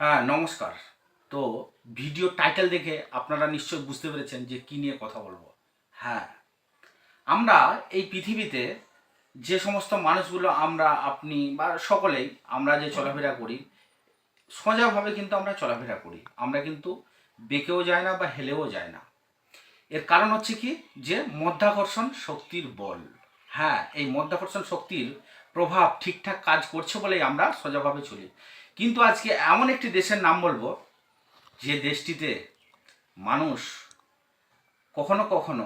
হ্যাঁ, নমস্কার। তো ভিডিও টাইটেল দেখে আপনারা নিশ্চয় বুঝতে পেরেছেন যে কী নিয়ে কথা বলবো। হ্যাঁ, আমরা এই পৃথিবীতে যে সমস্ত মানুষগুলো আমরা আপনি বা সকলেই আমরা যে চলাফেরা করি, সোজাভাবে কিন্তু আমরা চলাফেরা করি। আমরা কিন্তু বেঁকেও যায় না বা হেলেও যায় না। এর কারণ হচ্ছে কি, যে মধ্যাকর্ষণ শক্তির বল। হ্যাঁ, এই মধ্যাকর্ষণ শক্তির প্রভাব ঠিকঠাক কাজ করছে বলেই আমরা সোজাভাবে চলি। কিন্তু আজকে এমন একটি দেশের নাম বলবো যে দেশটিতে মানুষ কখনো কখনো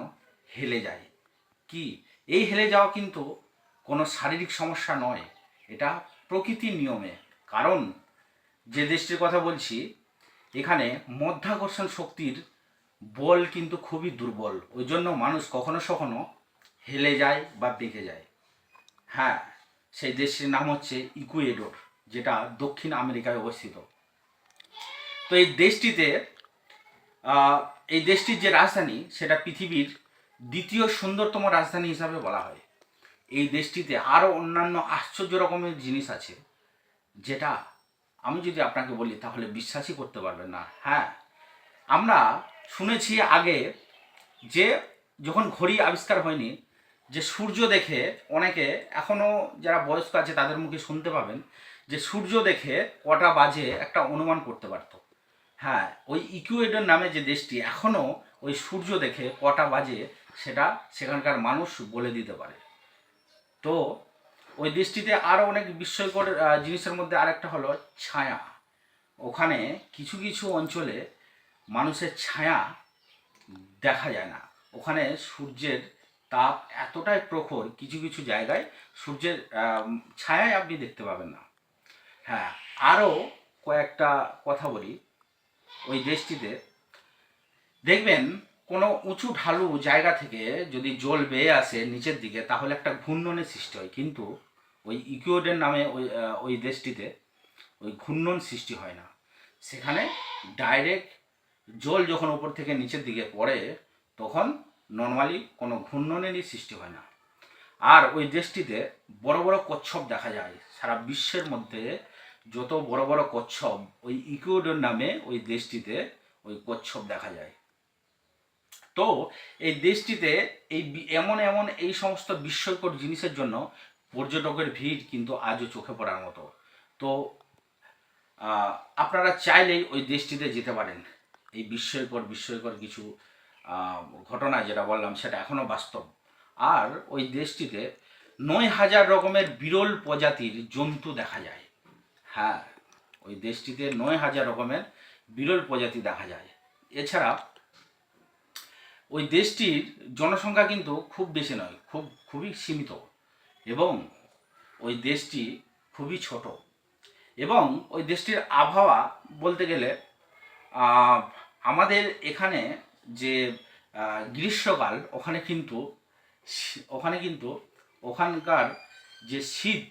হেলে যায়। কি, এই হেলে যাওয়া কিন্তু কোনো শারীরিক সমস্যা নয়, এটা প্রকৃতির নিয়মে। কারণ যে দেশটির কথা বলছি, এখানে মধ্যাকর্ষণ শক্তির বল কিন্তু খুবই দুর্বল। ওই জন্য মানুষ কখনো কখনো হেলে যায় বা বেঁকে যায়। হ্যাঁ, সেই দেশটির নাম হচ্ছে ইকুয়েডর, যেটা দক্ষিণ আমেরিকায় অবস্থিত। তো এই দেশটির যে রাজধানী, সেটা পৃথিবীর দ্বিতীয় সুন্দরতম রাজধানী হিসাবে বলা হয়। এই দেশটিতে আরও অন্যান্য আশ্চর্য রকমের জিনিস আছে, যেটা আমি যদি আপনাকে বলি তাহলে বিশ্বাসই করতে পারবেন না। হ্যাঁ, আমরা শুনেছি আগে যে যখন ঘড়ি আবিষ্কার হয়নি, যে সূর্য দেখে অনেকে, এখনও যারা বয়স্ক আছে তাদের মুখে শুনতে পাবেন, যে সূর্য দেখে কটা বাজে একটা অনুমান করতে পারতো। হ্যাঁ, ওই ইকুয়েডর নামে যে দেশটি, এখনও ওই সূর্য দেখে কটা বাজে সেটা সেখানকার মানুষ বলে দিতে পারে। তো ওই দেশটিতে আরও অনেক বিস্ময়কর জিনিসের মধ্যে আরেকটা হলো ছায়া। ওখানে কিছু কিছু অঞ্চলে মানুষের ছায়া দেখা যায় না। ওখানে সূর্যের তাপ এতটাই প্রখর, কিছু কিছু জায়গায় সূর্যের ছায়াই আপনি দেখতে পাবেন না। হ্যাঁ, আরও কয়েকটা কথা বলি। ওই দেশটিতে দেখবেন কোনো উঁচু ঢালু জায়গা থেকে যদি জল বেয়ে আসে নিচের দিকে, তাহলে একটা ঘূর্ণনের সৃষ্টি হয়। কিন্তু ওই ইকুয়েডর নামে ওই দেশটিতে ওই ঘূর্ণন সৃষ্টি হয় না। সেখানে ডাইরেক্ট জল যখন উপর থেকে নিচের দিকে পড়ে, তখন নর্মালি কোনো ঘূর্ণনেরই সৃষ্টি হয় না। আর ওই দেশটিতে বড় বড় কচ্ছপ দেখা যায়। সারা বিশ্বের মধ্যে যত বড় বড় কচ্ছপ, ওই ইকুয়েডর নামে ওই দেশটিতে ওই কচ্ছপ দেখা যায়। তো এই দেশটিতে এমন এমন এই সমস্ত বিস্ময়কর জিনিসের জন্য পর্যটকের ভিড় কিন্তু আজও চোখে পড়ার মতো। তো আপনারা চাইলেই ওই দেশটিতে যেতে পারেন। এই বিস্ময়কর বিস্ময়কর কিছু ঘটনা যেটা বললাম, সেটা এখনও বাস্তব। আর ওই দেশটিতে ৯,০০০ রকমের বিরল প্রজাতির জন্তু দেখা যায়। হ্যাঁ, ওই দেশটিতে ৯,০০০ রকমের বিরল প্রজাতি দেখা যায়। এছাড়া ওই দেশটির জনসংখ্যা কিন্তু খুব বেশি নয়, খুবই সীমিত, এবং ওই দেশটি খুবই ছোট। এবং ওই দেশটির আবহাওয়া বলতে গেলে আমাদের এখানে যে গ্রীষ্মকাল, ওখানে কিন্তু ওখানকার যে শীত,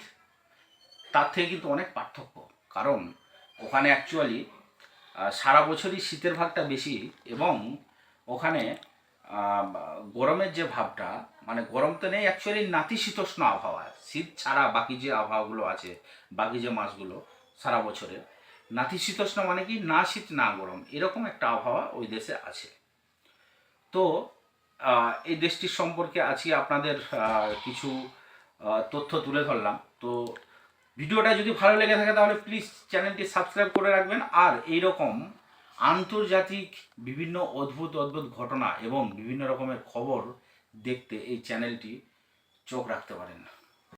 তার থেকে কিন্তু অনেক পার্থক্য। কারণ ওখানে অ্যাকচুয়ালি সারা বছরই শীতের ভাগটা বেশি, এবং ওখানে গরমের যে ভাবটা, মানে গরম তো নেই অ্যাকচুয়ালি, নাতিশীতোষ্ণ আবহাওয়া। শীত ছাড়া বাকি যে আবহাওয়াগুলো আছে, বাকি যে মাসগুলো সারা বছরের, নাতিশীতোষ্ণ মানে কি, না শীত না গরম, এরকম একটা আবহাওয়া ওই দেশে আছে। তো এই দেশটির সম্পর্কে আজকে আপনাদের কিছু তথ্য তুলে ধরলাম। তো ভিডিওটা যদি ভালো লেগে থাকে তাহলে প্লিজ চ্যানেলটি সাবস্ক্রাইব করে রাখবেন। আর এই রকম আন্তর্জাতিক বিভিন্ন অদ্ভুত অদ্ভুত ঘটনা এবং বিভিন্ন রকমের খবর দেখতে এই চ্যানেলটি চোখ রাখতে পারেন।